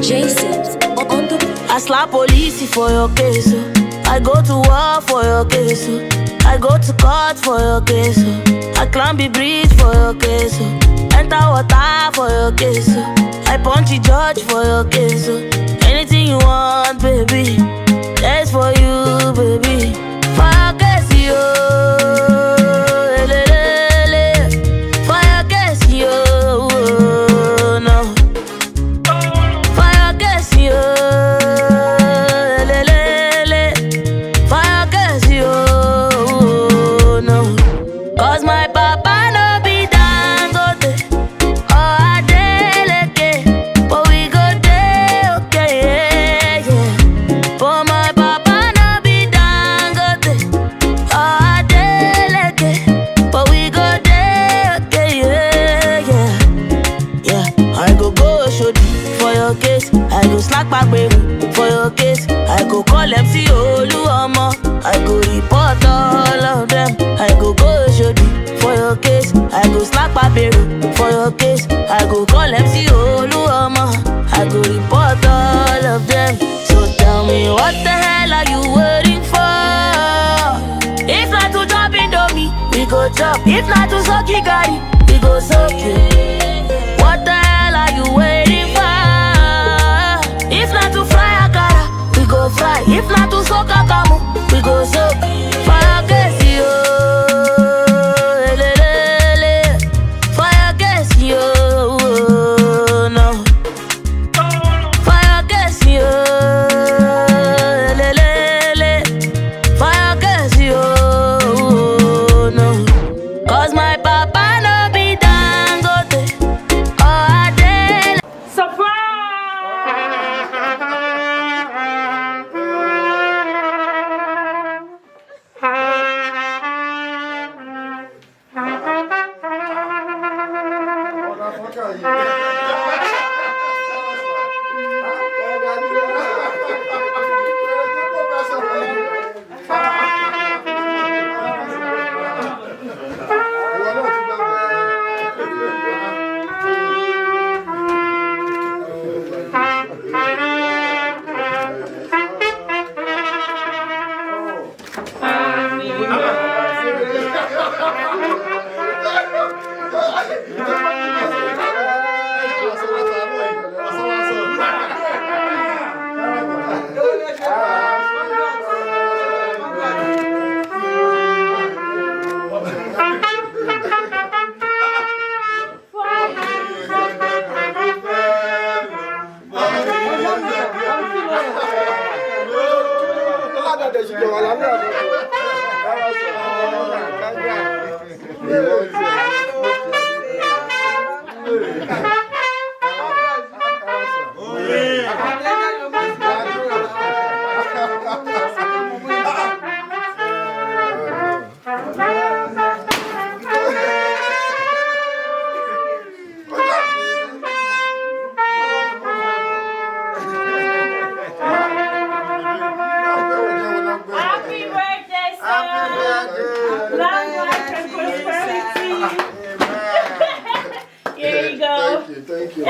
Jason, on the I slap police for your case. I go to war for your case. I go to court for your case. I climb the bridge for your case. Enter water for your case. I punch the judge for your case. Anything you want, baby, that's for you, baby. For your case, yo. For your case, yo. No. For your case, yo. For your case, yo. No. Cause my papa no be Dangote or Adeleke, but we go there, okay, yeah, yeah. But my papa no be Dangote or Adeleke, but we go there, okay, yeah, yeah, yeah. I go Oshodi for your case, I go slack back baby for your case, I go call MC Oluomo, I go report all of them. I go Oshodi for your case, I go slack back baby for your case, I go call MC Oluomo, I go report all of them. So tell me what the hell are you waiting for? If not to chop Indomie, we go chop. If not to suck Gari, we go suck it. What the hell are you waiting for? If not to fry akara, we go fry. If not to soak akamu, we go soak. Fire case, yo. Fire case, yo. No. Fire case, yo. Fire case, yo. No. Cause my papa no be Dangote or Adele. Thank you.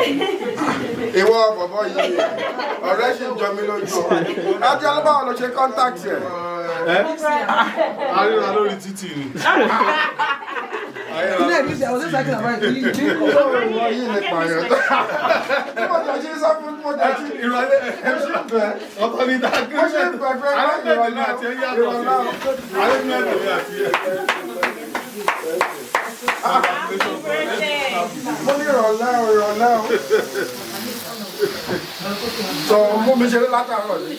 Ìwọ bọ̀bọ̀ yìí, ọ̀rẹ́ ṣì ń jọ mí lójú. Adé ọlọ́bàá ló ṣe contact ẹ̀. Àríra lórí títì ni. Ilé ìbí ṣe àwọn ṣẹ́ṣẹ́ kí làwọn ìdílé ìdí kò Wọ́n yìí ní pààyàn. Mo jẹ́ ṣe sọ fún mo jẹ́ ṣe Ìrọ̀lẹ́ ẹ̀ṣin bẹ̀. Ọkọ ní dákú. Mo ṣe gbẹ̀gbẹ̀ Alẹ́gbẹ̀ẹ́ àti ẹ̀yà tó ṣe. Alẹ́gbẹ̀ẹ́ àti ẹ̀yà. Mo ní ìrọ̀lẹ́ o. Sọ mú mi ṣeré látàárọ̀ yìí.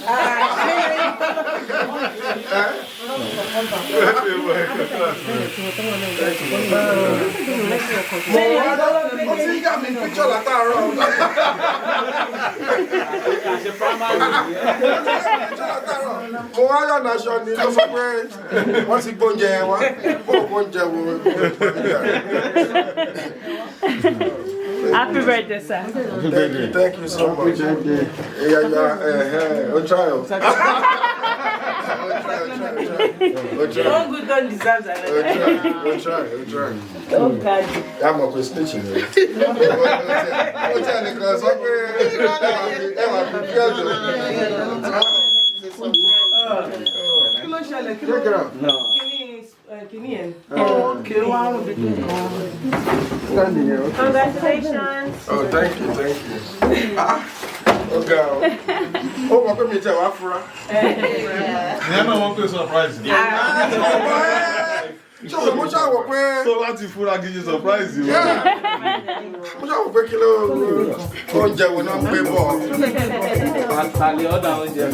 Mo ti ń yà mí píkṣọ̀ látàárọ̀. Mo wá yọ̀nà aṣọ ni ló sọ pé wọ́n ti gbóúnjẹ wá. Bó gbóúnjẹ wo. Happy birthday, sir. Thank you so much. Yeah. Trial. One good don't deserve that. We'll try. Oh, God. I'm up with snitching. What's that? Because Okay, wow. Congratulations. Oh, thank you. Okay. Oh, what can we tell Afra? Never want to surprise you. So much I work with. So that's if I give you surprise you. Yeah. Much I work with kilo. On Jawa na pe bo. Tali oda oúnjẹ.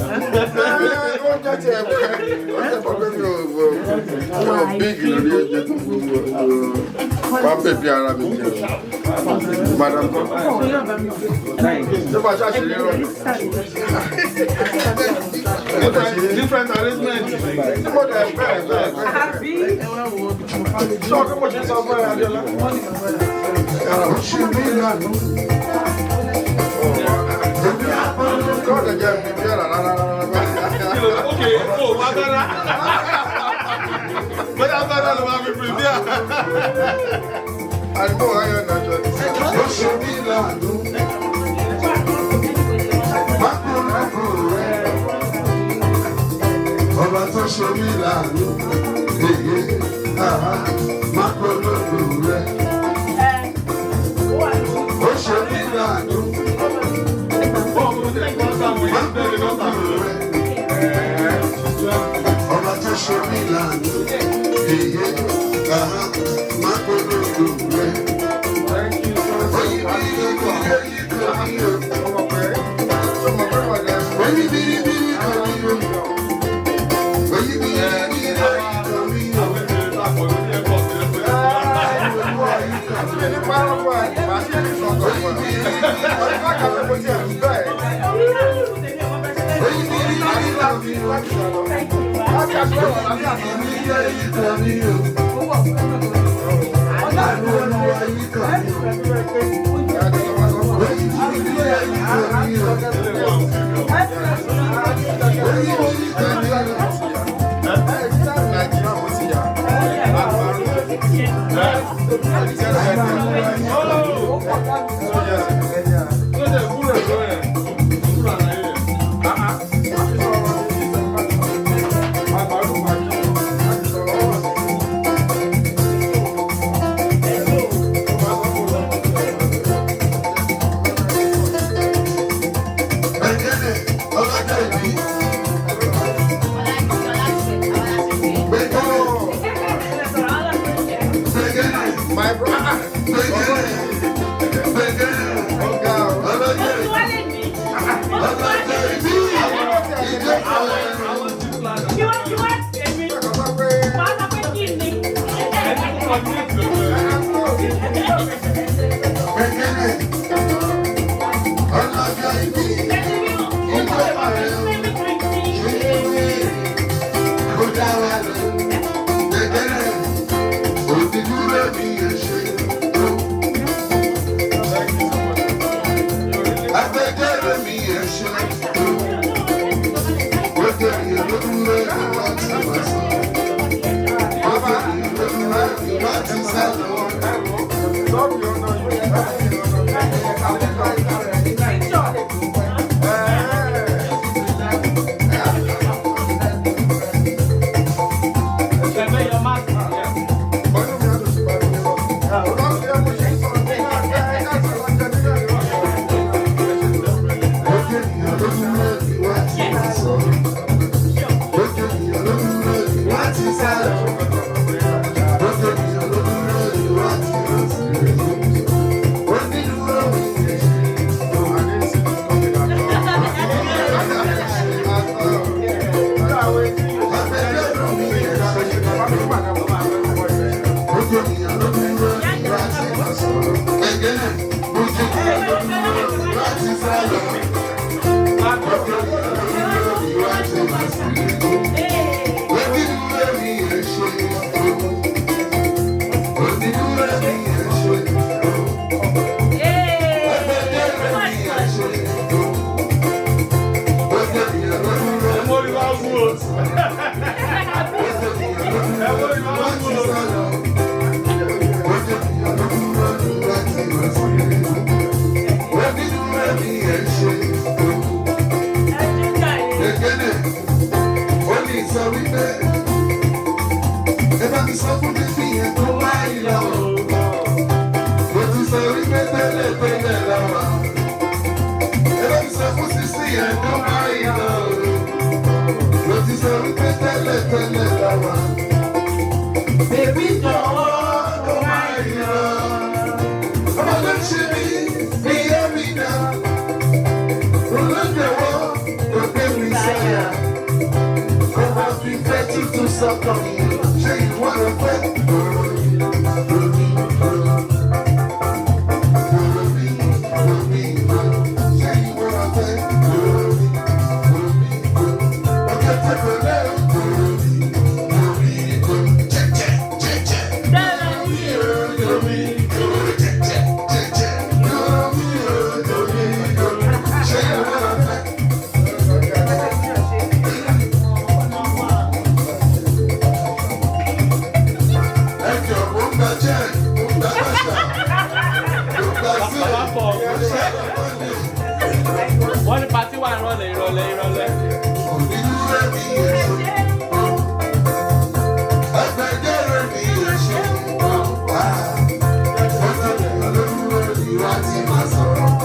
On jẹ big lórí oúnjẹ tó gbogbo. Wá baby ara mi jẹ. Madam. Ṣé bá ṣá ṣe rí rọ? Different arrangement. Happy. Só que eu vou te salvar a dela. Okay, oh, Bagara. But I'm not going to prepare. I know I am not Ọba tó ṣe mí láàánú, èyí má polówó rẹ̀. Ó ṣe mí láàánú, má polówó rẹ̀. Ọba tó ṣe mí láàánú, èyí má polówó rẹ̀. ẹ̀ tó máa yọ. Mo ti sọ wípé tẹ́lẹ̀ tẹ́lẹ̀ láwa. Bèbí jọ̀wọ́ kó máa yọ. Ọmọ ló ń ṣe mí bí ẹ̀mí dá. Olójúwọ́ kò gbé mi sáyà. Kó máa fi fẹ́ tuntun sọ́kàn mi. Ṣé ìwọ́n lọ fẹ́? Wọ́n ní pàtí wà ìrọ̀lẹ́.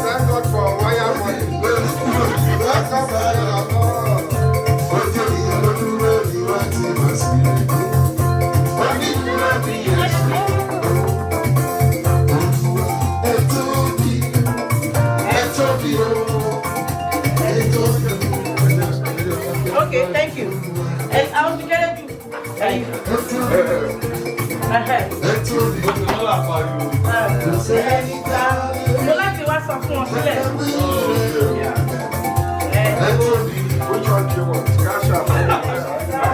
Thank God for wire money. Okay, thank you. And I'll be getting you. Mo láti wá sọ fún ọ sílẹ̀. Which one do you want? Cash out.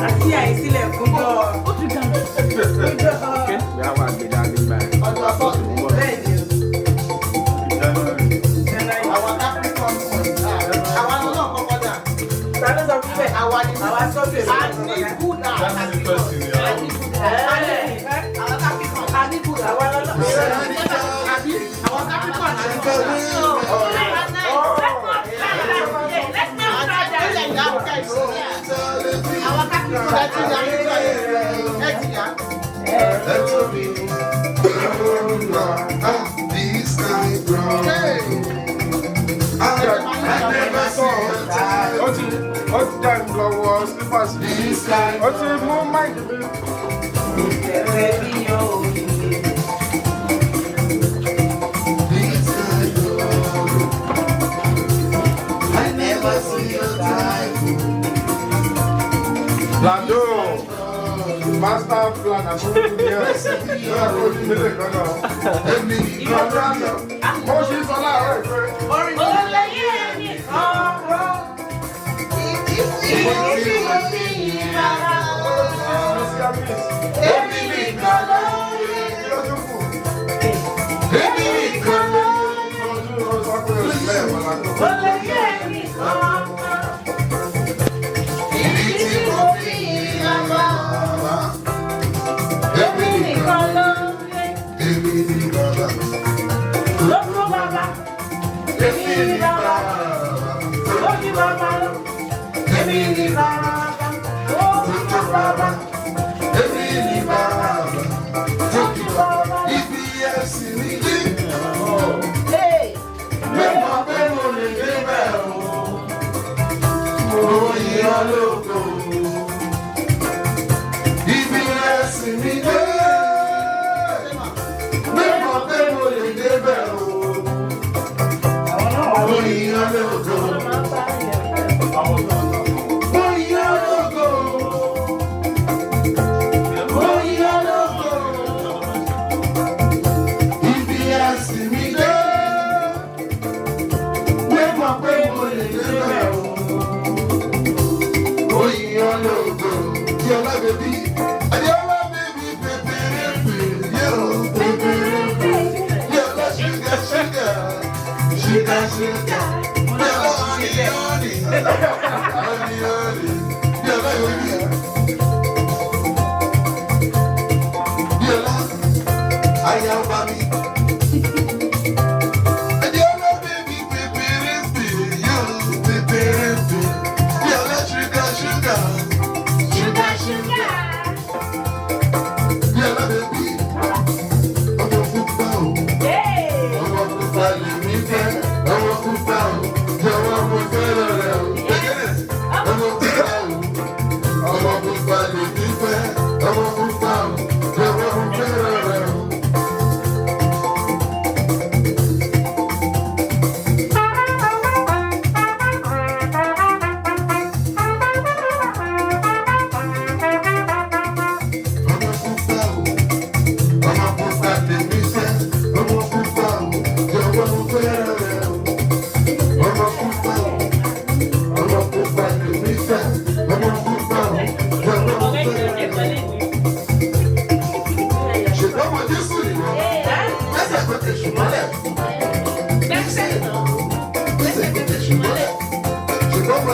Àti àìsílẹ̀ fún bọ́. Master plan and so yes. Oh, she's alive.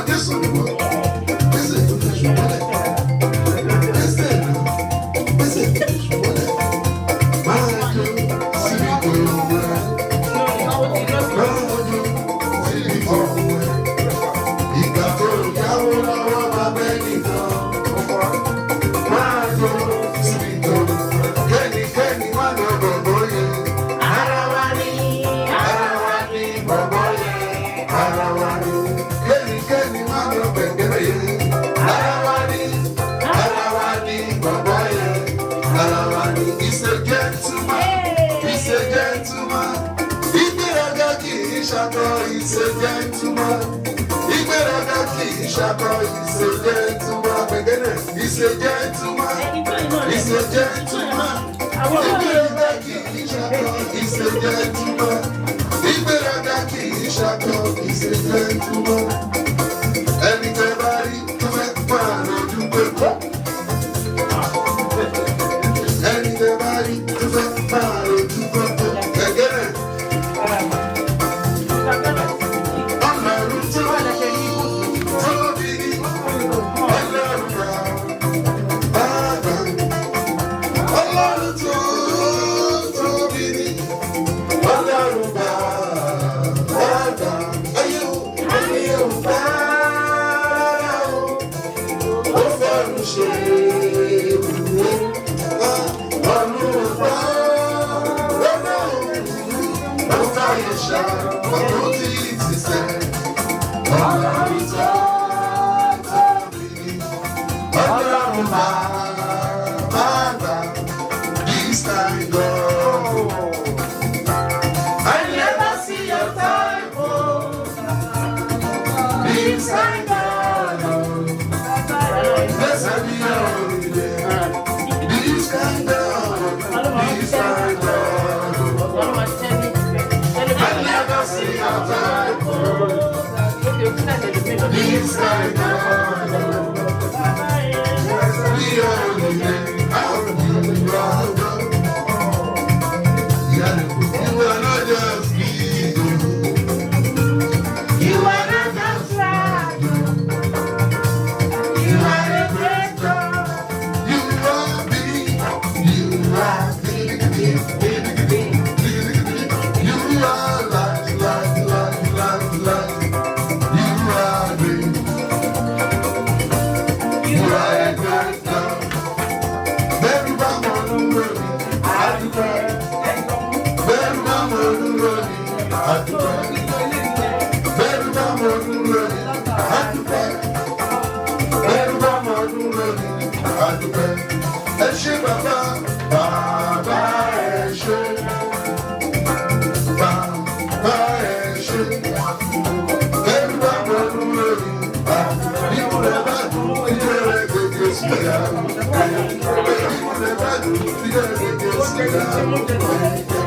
Jésù ni wọ́n. Gbèsè tó lè ṣùgbọ́n. Gbèsè lọ. Gbèsè tó lè ṣùgbọ́n. Máa jó síbi tó wẹ̀. Máa jó síbi tó wẹ̀. Ìgbà tó yáwó lọ́wọ́ máa bẹ́ nìkan. Máa jó síbi tó wẹ̀. Kẹ́nikẹ́ni má lọ gbọ̀ngbọ̀ yẹn. Ara wa ni gbọ̀ngbọ̀ yẹn. Ara wa ni. Kẹ́nikẹ́ni má lọ gbẹ̀ngẹ́ yẹn. Ara wa ni gbọ̀ngbọ̀ yẹn. Ara wa ni. He's a gentleman. He's a gentleman. Ìgbéraga kì í ṣakọ. He's a gentleman. Ìgbéraga kì í ṣakọ. He's a gentleman. Gbẹ̀gẹ́dẹ̀. He's a gentleman. He's a gentleman. Ìgbéraga kì í ṣakọ. He's a gentleman. Ìgbéraga kì í ṣakọ. He's a gentleman. Ẹni tẹ́ bá rí tó fẹ́ máa lójú pé kọ́. Ẹni tẹ́ bá rí tó fẹ́ máa lójú pé kọ́. Gẹ́gẹ́rẹ́. Ọlọ́run tó tóbi ní Ọlọ́run bàbá. Ọlọ́run tó tóbi ní Ọlọ́run bàbá. Ayé ò bá o, ó fẹ́ràn ṣe ìwé. Ọlọ́run bá ó fàyè ṣá ọdún tí ti sẹ́. Ọlọ́run tó tóbi ní Ọlọ́run bàbá. This kind God. I never see your type, oh. This kind God. Blessed be your holy name. This kind God. This kind God. I never see your type, oh. This kind God. Blessed be your holy name. I will give you all the you are not just big. You are not just sad. You are a great God. You are big. You are big. You are light. You are big. You are a great God. Baby, I'm on the road. I declare. Baby, I'm on the road. I declare. Baby, I'm on the road. I declare. Baby, I'm on the road. I declare. Ẹ ṣé bàbá, bàbá ẹ ṣé. Bàbá ẹ ṣé. Baby, I'm on the road. People never do it, they get scared. People never do it, they get scared.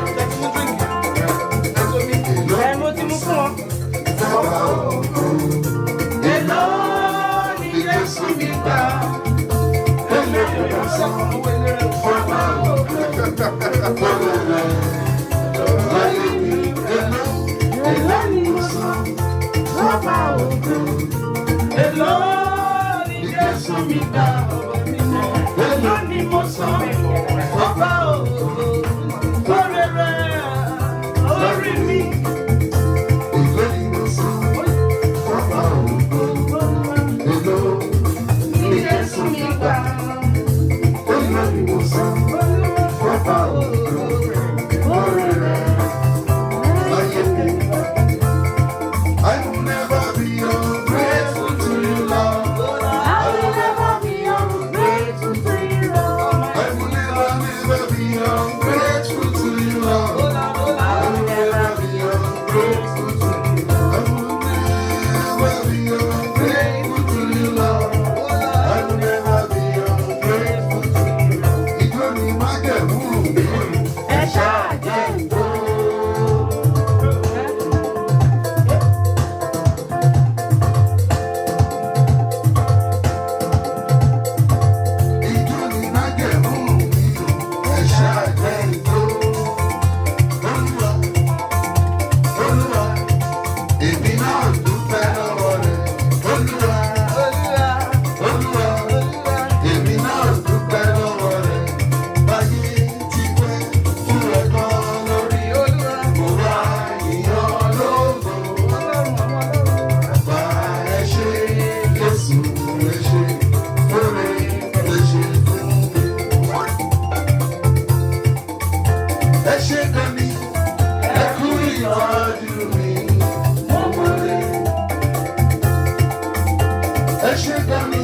I will never be ungrateful to you, Lord. ẹ ṣe dání,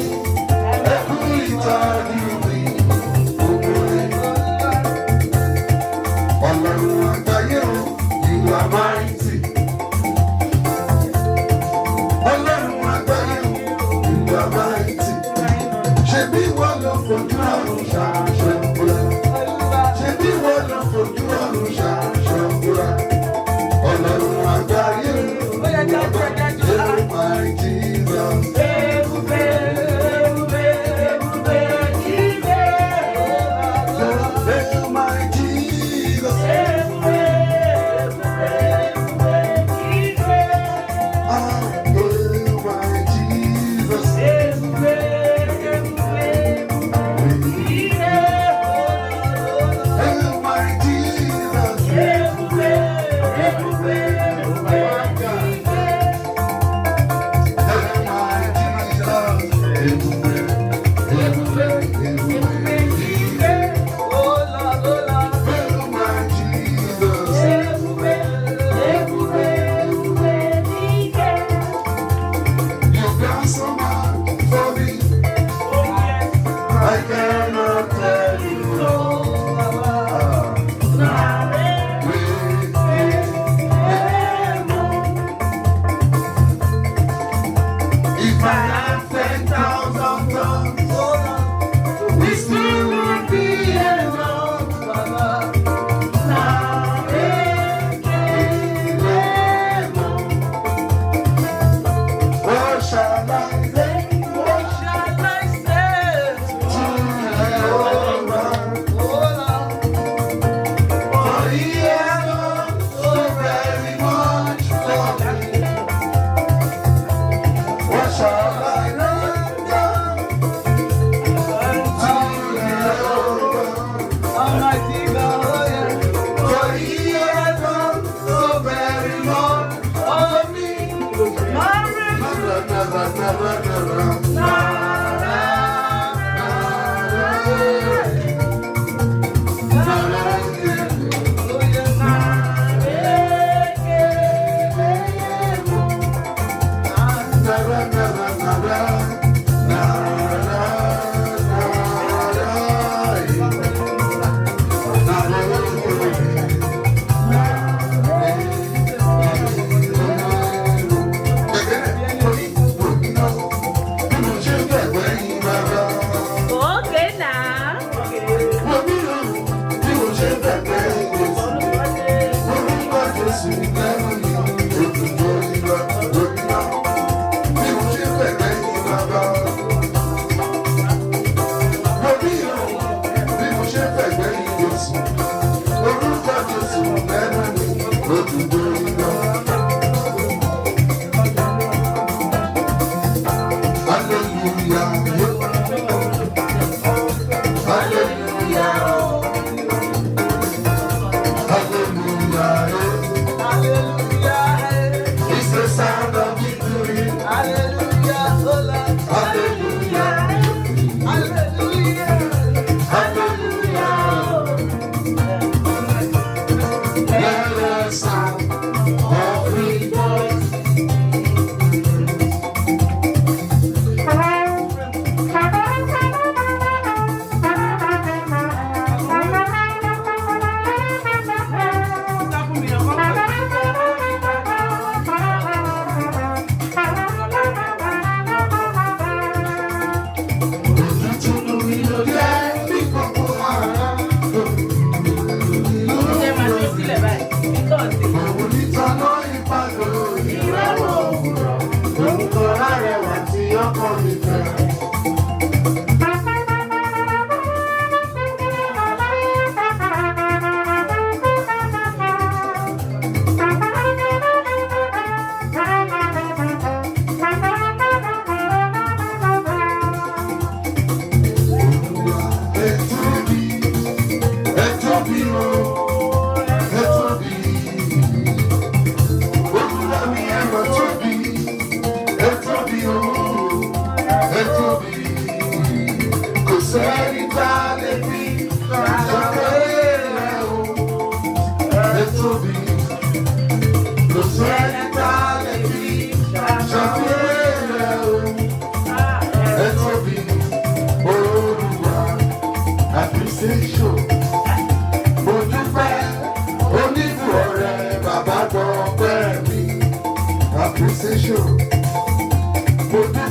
ẹ kú ìtọ́jú mi, gbogbo rẹ̀. Ọlọ́run àgbáyé o, you are mighty. Ọlọ́run àgbáyé o, you are mighty. Ṣebí wọ́n lọ fojú ọ̀run ṣàṣọ́gbọ́ra. Ṣebí wọ́n lọ fojú ọ̀run ṣàṣọ́gbọ́ra. Ọlọ́run àgbáyé o, you are mighty.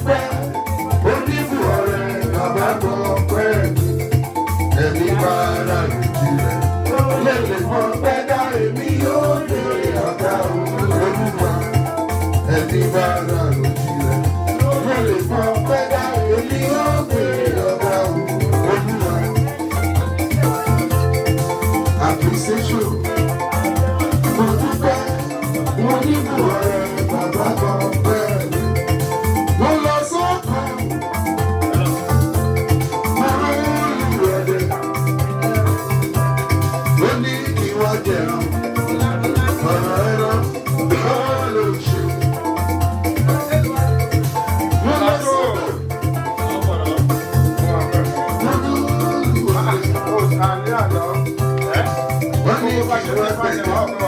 dúpẹ́ oníbù ọ̀rẹ́ bàbá gbọ́ pẹ́ ẹ̀mí bá ara lòdì rẹ̀ lè mọ pẹ́ dá èmi yóò lè ọ̀gá olúwa ẹ̀mí bá ara lòdì rẹ̀ lè mọ pẹ́ dá èmi yóò lè ọ̀gá olúwa. Appreciation mo dúpẹ́ mo níbù ọ̀rẹ́ bàbá gbọ́ pẹ́ mo lọ sọ́kàn mo rú ìrẹ̀lẹ̀ ó ní kí wọ́n jẹun ọ̀rọ̀ ẹ̀rọ lọ́wọ́ ló ṣe. Mo lọ sọ́kàn mo rú ìrẹ̀lẹ̀ wọ́n ní kí wọ́n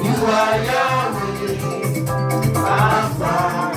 You are Yahweh, Alpha.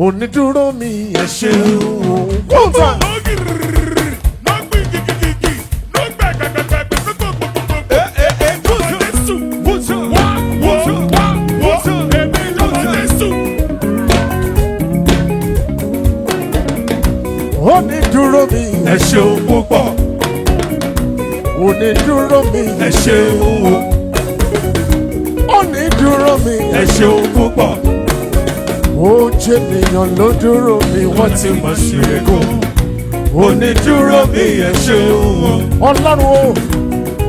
Onídúró mi ẹ ṣeun. ẹ ṣeun púpọ̀. Onídúró mi, Ẹ ṣeun o, onídúró mi, ẹ ṣeun púpọ̀. ó jẹ́ ènìyàn ló dúró mi, Wọ́n ti mọ̀ sí egun. Onídúró mi ẹ ṣeun o, Ọlọ́run o,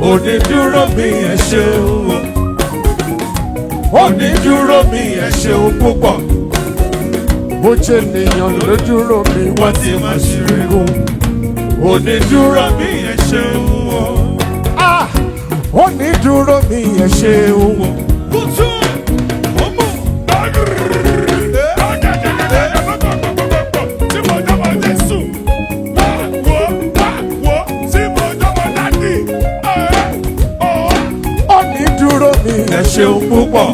onídúró mi ẹ ṣeun o. Onídúró mi ẹ ṣeun púpọ̀. ó jẹ́ ènìyàn ló dúró mi, Wọ́n ti mọ̀ sí egun. Onídúró mi ẹ ṣeun o. ah, onídúró mi ẹ ṣeun o. Kùtù ọmọ tí mo jọmọ Jésù. Wo tí mo jọmọ Dádì. Onídúró mi Ẹ ṣeun púpọ̀.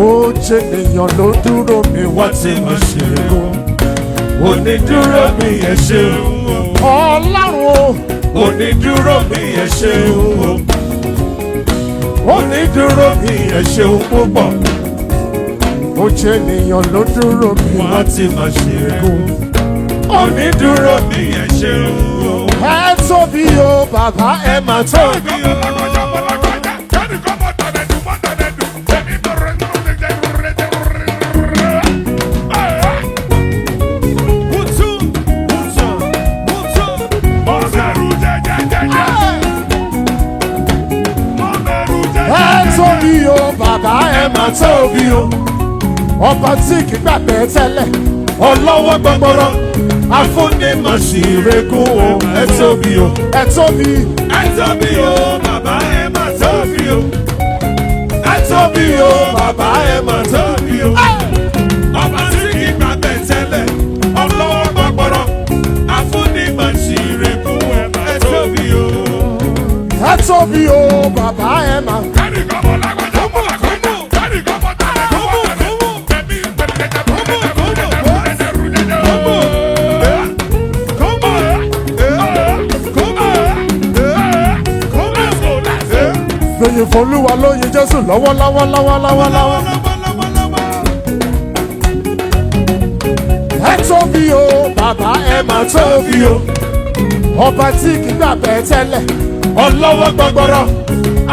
ó jẹ́ ènìyàn ló dúró mi, Wọ́n ti mọ̀ sí egun. Onídúró mi ẹ ṣeun o. Ọlọ́run o, Onídúró mi ẹ ṣeun o. Onídúró mi ẹ ṣeun púpọ̀. ó jẹ́ ènìyàn ló dúró mi. Wọ́n ti mọ̀ sí egun. Onídúró mi ẹ ṣeun o. Ẹ tóbi o bàbá, ẹ mà tóbi o. Ẹ tóbi o bàbá, ẹ mà tóbi o. Ọba tí kì í gbàgbé tẹ́lẹ̀, Ọlọ́wọ́ gbọgbọrọ, afúnimọ̀síregún o, ẹ tóbi o. ẹ tóbi. Ẹ tóbi o, bàbá ẹ mà tóbi o. Ẹ tóbi o, bàbá ẹ mà tóbi o. Ọba tí kì í gbàgbé tẹ́lẹ̀, ọlọ́wọ́ gbọgbọrọ, afúnimọ̀síregún o, ẹ tóbi o. Ẹ tóbi o bàbá, ẹ mà. Lóyin f'Olúwa, lóyin Jésù lọ́wọ́lọ́wọ́. Ẹ tóbi o bàbá, ẹ mà tóbi o. Ọba tí kì í gbàgbé tẹ́lẹ̀, Ọlọ́wọ́ gbọgbọrọ,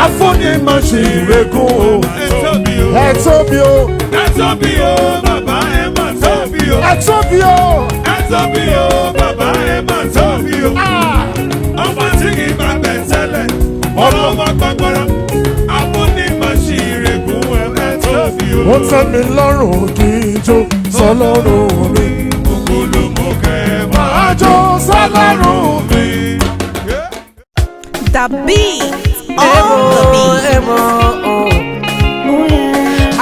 afúnimọ̀síregún o, ẹ tóbi o. ẹ tóbi o. Ẹ tóbi o, bàbá ẹ mà tóbi o. Ẹ tóbi o. Ẹ tóbi o, bàbá ẹ mà tóbi o. Ah! Ọba tí kì í bá bẹ̀ tẹ́lẹ̀, ọlọ́wọ́ gbọgbọrọ, afúnimọ̀síregún ẹ tóbi o. Ó tẹ́ mi lọ́rùn kí n jó sọ́lọ́run mi. Ògbólómọ̀kẹ́ máa Máa jó sọ́lọ́run mi. The beat on the beat.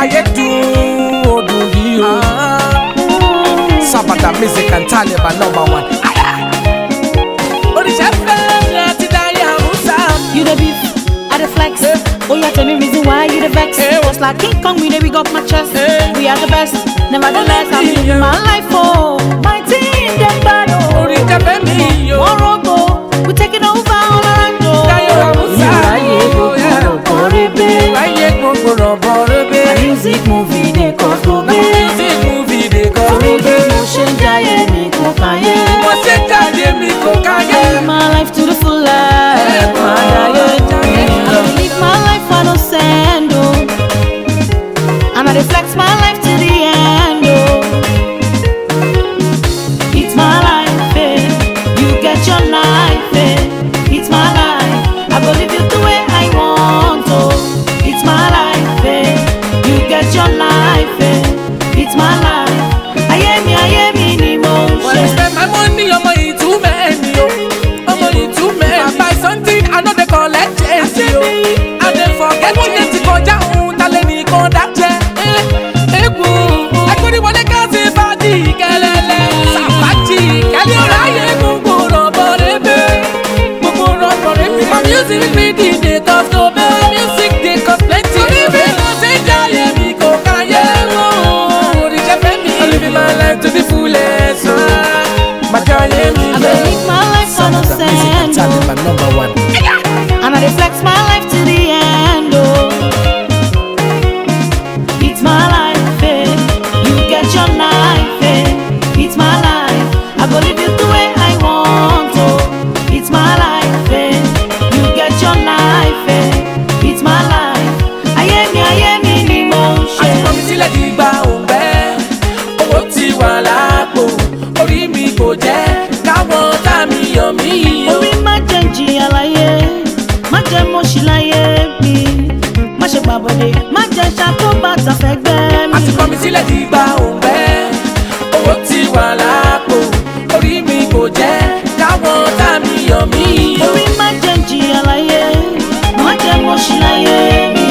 Ayé dùn ó dùn yìí o. Sábàdà music and Taliban #1. Oríṣẹ́ fẹ́rẹ̀ ti darí àrùsá. You the beef, I the flex. Oh, yeah, tell me reason why you the vex. Just like King Kong, we big up my chest. We are the best. Nevertheless, I'm living my life for my team. Them bad. Orí kẹfẹ́ mi yìí o. Morocco, we taking over Orlando. Dayo àrùsá. Láyé gbogbo rebe. Láyé gbogbo rọ̀bọ̀ rebe. My music movie they cause go My big. music movie dey go Torí bí rebe. mo ṣe ń jayé mi kò káyé. Mo ṣe jáde mi kò káyé. Live my life to the fullest. My diet, I don't live my life for no sand, oh. And I reflex my life to the end, oh. It's my life, eh. You get your ṣàkóbátà fẹ́ gbẹ́ mi. àti kọ́ mi sílẹ̀ ti gba òǹgbẹ́. owó ti wà lápò orí mi kò jẹ́ káwọn tá mi yọ̀ mí. orí má jẹ́ jìyà láyé má jẹ́ mọ̀ṣí láyé mi.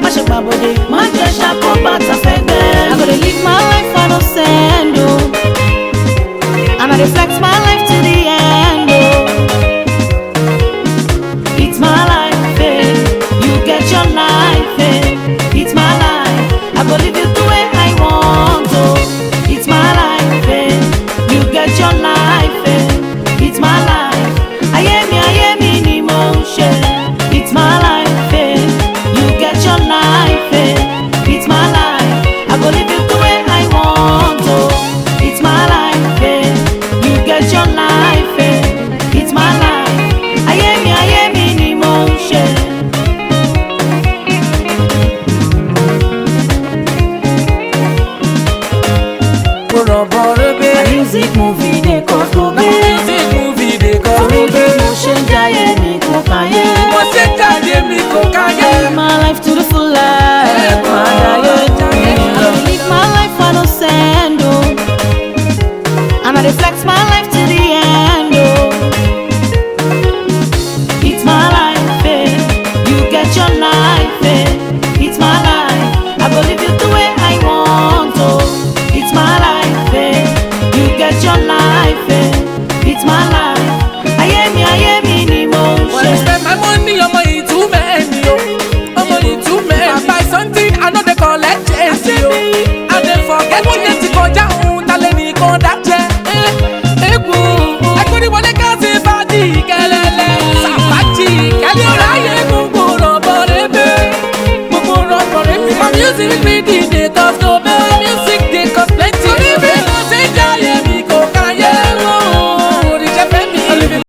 má ṣe pàbọ̀dé má jẹ́ ṣàkóbátà fẹ́ gbẹ́ mi. I go dey live my life I no send o. And I dey flex my life to the end oh. It's my life eh. You get your life eh. It's my life I go live it the way I want oh. It's my life eh. You get your life eh. It's my life ayé mi ni mo ń ṣe. It's my life eh. You get your life eh. It's my life I go live it the way I want oh. It's my life eh. You get your life eh. It's my life ayé mi ni mo ń ṣe. mo rọ̀ bọ̀ rẹ́bẹ̀. My music movie dey cause go my gbé. music movie dey cause Torí me bí gbé. mo ṣe ń jayé mi kò káyé. mo ṣe jáde mi kò káyé. Live my life to the fullest. Máa jayé mi. I dey live my life I no send o. And I dey flex my life to the end oh. It's my life eh. You get your life eh. It's my life I go live it the way I want oh. It's my life eh. You get your life eh. It's my life ayé mi ni mo ń when I ṣe. spend my money ọmọ yìí too many o. ọmọ yìí too many. if I buy something I no dey collect change o. I dey forget wọ́n yẹn ti kọjá òun talẹ̀ nìkan dájẹ́. egbò ẹgbẹ́ni wọlé káàsì fàájì kẹlẹ́lẹ́. sàfàjì kẹ́lẹ́ ọ̀rọ̀ ayé gbogbo rọ̀bọ̀ rẹ̀ bẹ́ẹ̀. gbogbo rọ̀bọ̀ rẹ̀ bẹ́ẹ̀. my music really dey cause no